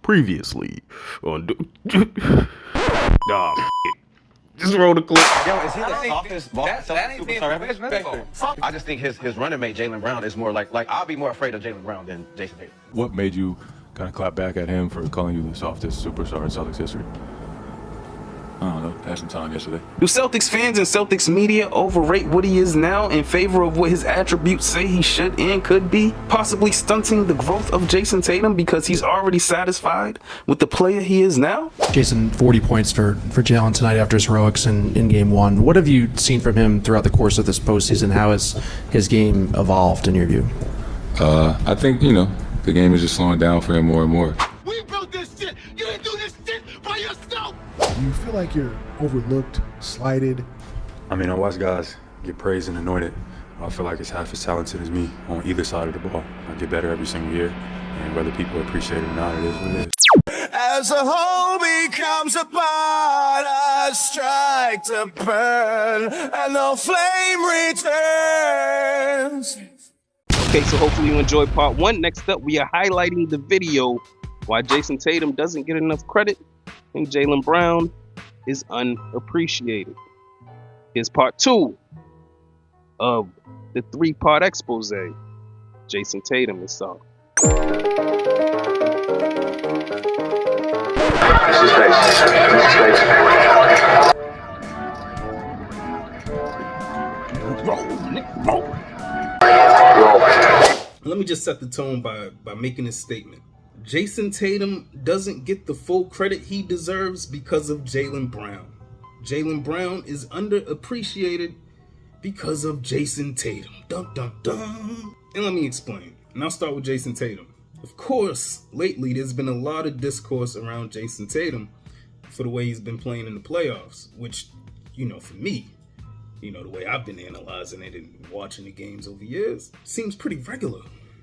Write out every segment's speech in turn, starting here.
Previously on nah, just roll the clip. Yo, is he the softest ball? I just think his running mate Jaylen Brown is more like I'll be more afraid of Jaylen Brown than Jayson Tatum. What made you kind of clap back at him for calling you the softest superstar in Celtics history? I don't know, had some time yesterday. Do Celtics fans and Celtics media overrate what he is now in favor of what his attributes say he should and could be? Possibly stunting the growth of Jayson Tatum because he's already satisfied with the player he is now? Jayson, 40 points for Jalen tonight after his heroics in game one. What have you seen from him throughout the course of this postseason? How has his game evolved in your view? I think, the game is just slowing down for him more and more. We built this shit! You didn't do this shit by yourself! Do you feel like you're overlooked, slighted? I mean, I watch guys get praised and anointed. I feel like it's half as talented as me on either side of the ball. I get better every single year, and whether people appreciate it or not, it is what it is. As a whole becomes apart, I strike to burn, and the flame returns. Okay, so hopefully you enjoyed part one. Next up, we are highlighting the video why Jayson Tatum doesn't get enough credit and Jaylen Brown is unappreciated. Here's part two of the three-part expose. Jayson Tatum is soft. This is base. Let me just set the tone by making this statement. Jayson Tatum doesn't get the full credit he deserves because of Jaylen Brown. Jaylen Brown is underappreciated because of Jayson Tatum. Dun dun dun. And let me explain. And I'll start with Jayson Tatum. Of course, lately there's been a lot of discourse around Jayson Tatum for the way he's been playing in the playoffs, which, for me, the way I've been analyzing it and watching the games over years, seems pretty regular.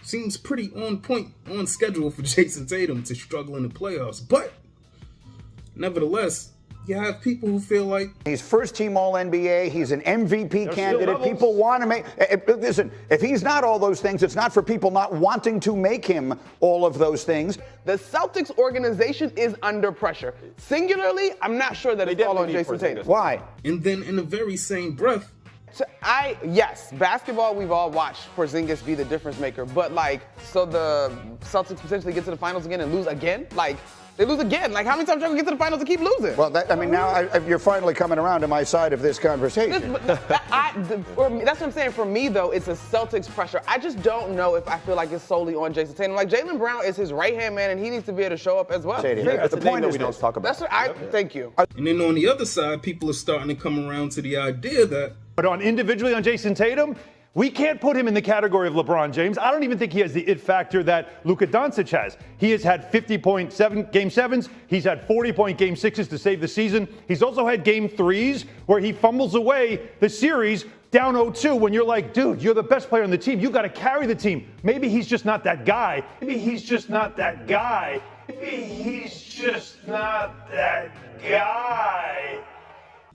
Seems pretty on point, on schedule for Jayson Tatum to struggle in the playoffs. But, nevertheless, you have people who feel like he's first team All-NBA, he's an MVP candidate. People want to make, listen, if he's not all those things, it's not for people not wanting to make him all of those things. The Celtics organization is under pressure. Singularly, I'm not sure that it's all on Jayson Tatum. Why? And then in the very same breath, So yes, basketball, we've all watched Porzingis be the difference maker, but so the Celtics potentially get to the finals again and lose again? They lose again. How many times are we going to get to the finals and keep losing? Well, now you're finally coming around to my side of this conversation. That's what I'm saying. For me, though, it's a Celtics pressure. I just don't know if I feel like it's solely on Jayson Tatum. Jaylen Brown is his right-hand man, and he needs to be able to show up as well. The point is we don't talk about. Thank you. And then on the other side, people are starting to come around to the idea that But individually on Jayson Tatum, we can't put him in the category of LeBron James. I don't even think he has the it factor that Luka Doncic has. He has had 50-point game sevens. He's had 40-point game sixes to save the season. He's also had game threes where he fumbles away the series down 0-2 when you're like, dude, you're the best player on the team. You got to carry the team. Maybe he's just not that guy. Maybe he's just not that guy. Maybe he's just not that guy.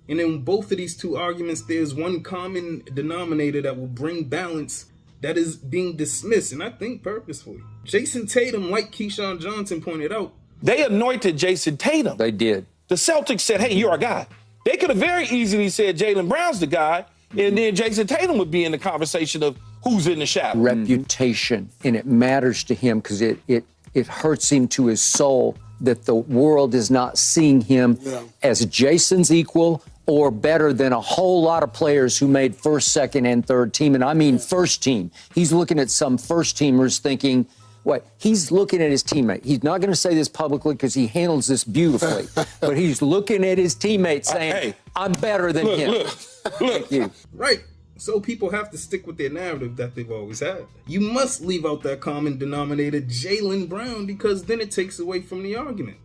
And in both of these two arguments, there's one common denominator that will bring balance that is being dismissed, and I think purposefully. Jayson Tatum, like Keyshawn Johnson pointed out, They anointed Jayson Tatum. They did. The Celtics said, hey, you're our guy. They could have very easily said Jaylen Brown's the guy, and then Jayson Tatum would be in the conversation of who's in the shadow. Reputation, and it matters to him because it hurts him to his soul that the world is not seeing him as Jason's equal or better than a whole lot of players who made first, second, and third team. And I mean first team. He's looking at some first teamers thinking, what? He's looking at his teammate. He's not going to say this publicly because he handles this beautifully. But he's looking at his teammate saying, hey, I'm better than him. Look. Thank you. Right. So people have to stick with their narrative that they've always had. You must leave out that common denominator, Jaylen Brown, because then it takes away from the argument.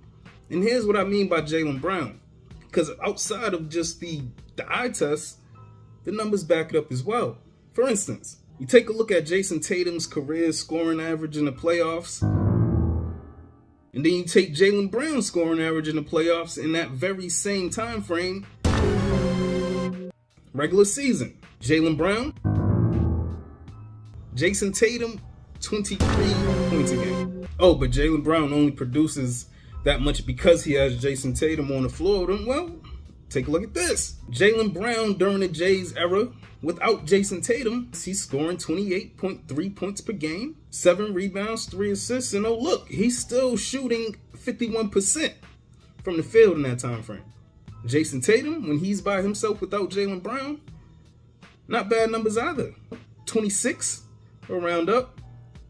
And here's what I mean by Jaylen Brown. Because outside of just the eye test, the numbers back it up as well. For instance, you take a look at Jayson Tatum's career scoring average in the playoffs, and then you take Jaylen Brown's scoring average in the playoffs in that very same time frame. Regular season, Jaylen Brown, Jayson Tatum, 23 points a game. Oh, but Jaylen Brown only produces that much because he has Jayson Tatum on the floor. Then, well, take a look at this. Jaylen Brown during the Jays era, without Jayson Tatum, he's scoring 28.3 points per game, 7 rebounds, 3 assists, and oh look, he's still shooting 51% from the field in that time frame. Jayson Tatum, when he's by himself without Jaylen Brown, not bad numbers either. 26 will round up,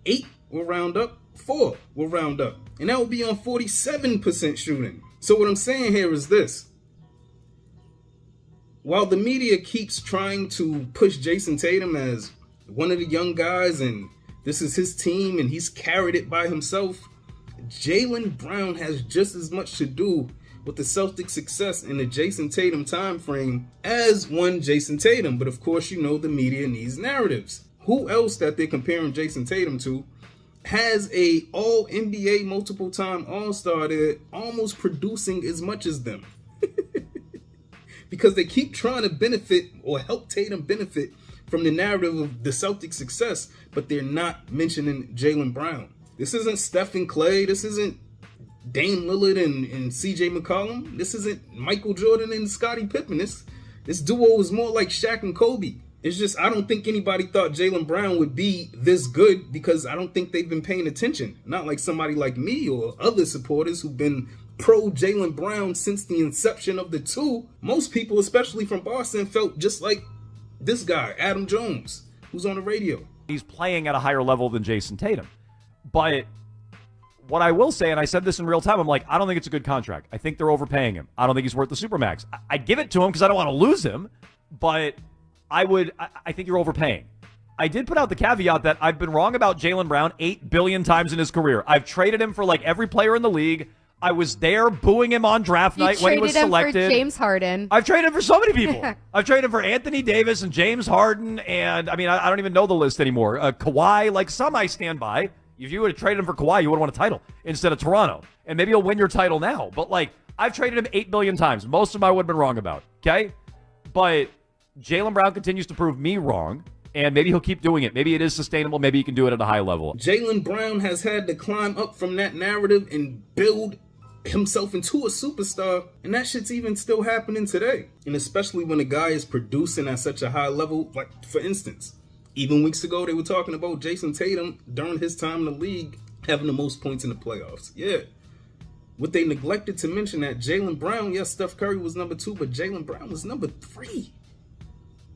8 will round up, 4 will round up, and that will be on 47% shooting. So what I'm saying here is this. While the media keeps trying to push Jayson Tatum as one of the young guys and this is his team and he's carried it by himself, Jaylen Brown has just as much to do with the Celtics' success in the Jayson Tatum time frame as one Jayson Tatum. But of course, you know the media needs narratives. Who else that they're comparing Jayson Tatum to has a all-NBA multiple-time All-Star that almost producing as much as them? Because they keep trying to benefit or help Tatum benefit from the narrative of the Celtics' success, but they're not mentioning Jaylen Brown. This isn't Steph and Clay. This isn't Dame Lillard and CJ McCollum. This isn't Michael Jordan and Scottie Pippen. This duo is more like Shaq and Kobe. It's just, I don't think anybody thought Jaylen Brown would be this good because I don't think they've been paying attention. Not like somebody like me or other supporters who've been pro Jaylen Brown since the inception of the two. Most people, especially from Boston, felt just like this guy, Adam Jones, who's on the radio. He's playing at a higher level than Jayson Tatum. But what I will say, and I said this in real time, I'm like, I don't think it's a good contract. I think they're overpaying him. I don't think he's worth the Supermax. I'd give it to him because I don't want to lose him, but I think you're overpaying. I did put out the caveat that I've been wrong about Jaylen Brown 8 billion times in his career. I've traded him for like every player in the league. I was there booing him on draft night when he was selected. For James Harden. I've traded him for so many people. I've traded him for Anthony Davis and James Harden, and I mean, I don't even know the list anymore. Kawhi, like some I stand by. If you would have traded him for Kawhi, you would have won a title instead of Toronto. And maybe you'll win your title now. But like, I've traded him 8 billion times. Most of them I would have been wrong about. Okay? But Jaylen Brown continues to prove me wrong. And maybe he'll keep doing it. Maybe it is sustainable. Maybe he can do it at a high level. Jaylen Brown has had to climb up from that narrative and build himself into a superstar, and that shit's even still happening today. And especially when a guy is producing at such a high level, like for instance, even weeks ago they were talking about Jayson Tatum during his time in the league having the most points in the playoffs. Yeah. What they neglected to mention that Jaylen Brown, yes, Steph Curry was number 2, but Jaylen Brown was number 3.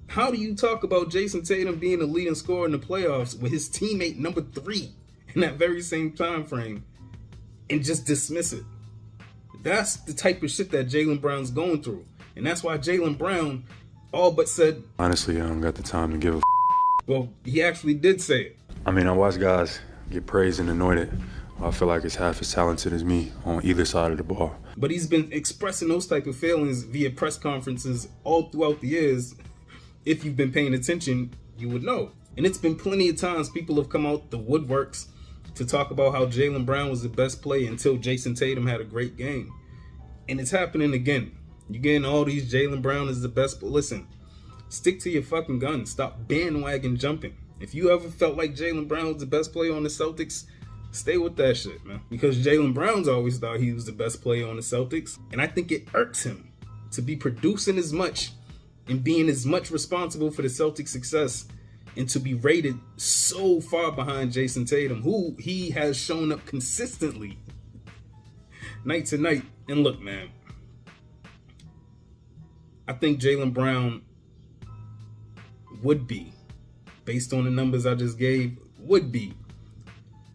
How do you talk about Jayson Tatum being a leading scorer in the playoffs with his teammate number 3 in that very same time frame and just dismiss it? That's the type of shit that Jaylen Brown's going through. And that's why Jaylen Brown all but said, honestly, I don't got the time to give a well, he actually did say it. I mean, I watch guys get praised and anointed. I feel like it's half as talented as me on either side of the ball. But he's been expressing those type of feelings via press conferences all throughout the years. If you've been paying attention, you would know. And it's been plenty of times people have come out the woodworks to talk about how Jaylen Brown was the best player until Jayson Tatum had a great game. And it's happening again. You're getting all these Jaylen Brown is the best, but listen, stick to your fucking guns. Stop bandwagon jumping. If you ever felt like Jaylen Brown was the best player on the Celtics, stay with that shit, man. Because Jaylen Brown's always thought he was the best player on the Celtics. And I think it irks him to be producing as much and being as much responsible for the Celtics' success and to be rated so far behind Jayson Tatum, who he has shown up consistently night to night. And look, man, I think Jaylen Brown would be, based on the numbers I just gave, would be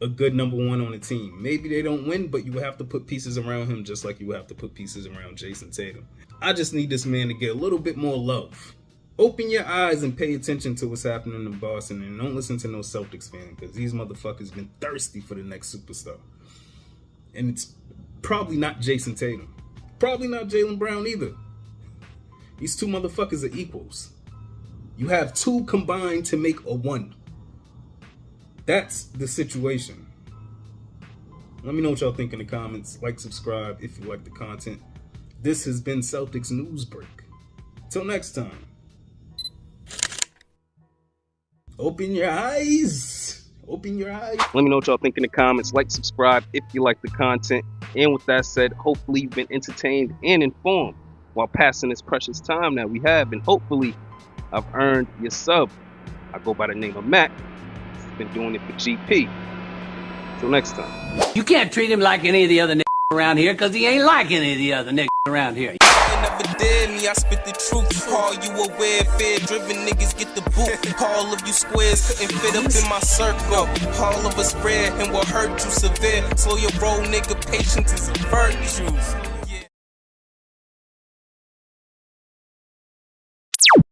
a good number 1 on the team. Maybe they don't win, but you would have to put pieces around him just like you would have to put pieces around Jayson Tatum. I just need this man to get a little bit more love. Open your eyes and pay attention to what's happening in Boston, and don't listen to no Celtics fan, because these motherfuckers been thirsty for the next superstar. And it's probably not Jayson Tatum. Probably not Jaylen Brown either. These two motherfuckers are equals. You have 2 combined to make a 1. That's the situation. Let me know what y'all think in the comments. Like, subscribe if you like the content. This has been Celtics News Break. Till next time. Open your eyes. Open your eyes. Let me know what y'all think in the comments. Like, subscribe if you like the content. And with that said, hopefully you've been entertained and informed while passing this precious time that we have. And hopefully I've earned your sub. I go by the name of Matt. I've been doing it for GP. Till next time. You can't treat him like any of the other niggas around here, because he ain't like any of the other niggas around here. Never did me, I spit the truth. Call you aware, fear-driven niggas get the boot. All of you squares couldn't fit up in my circle. All of us rare and will hurt you severe. Slow your roll, nigga, patience is a virtue.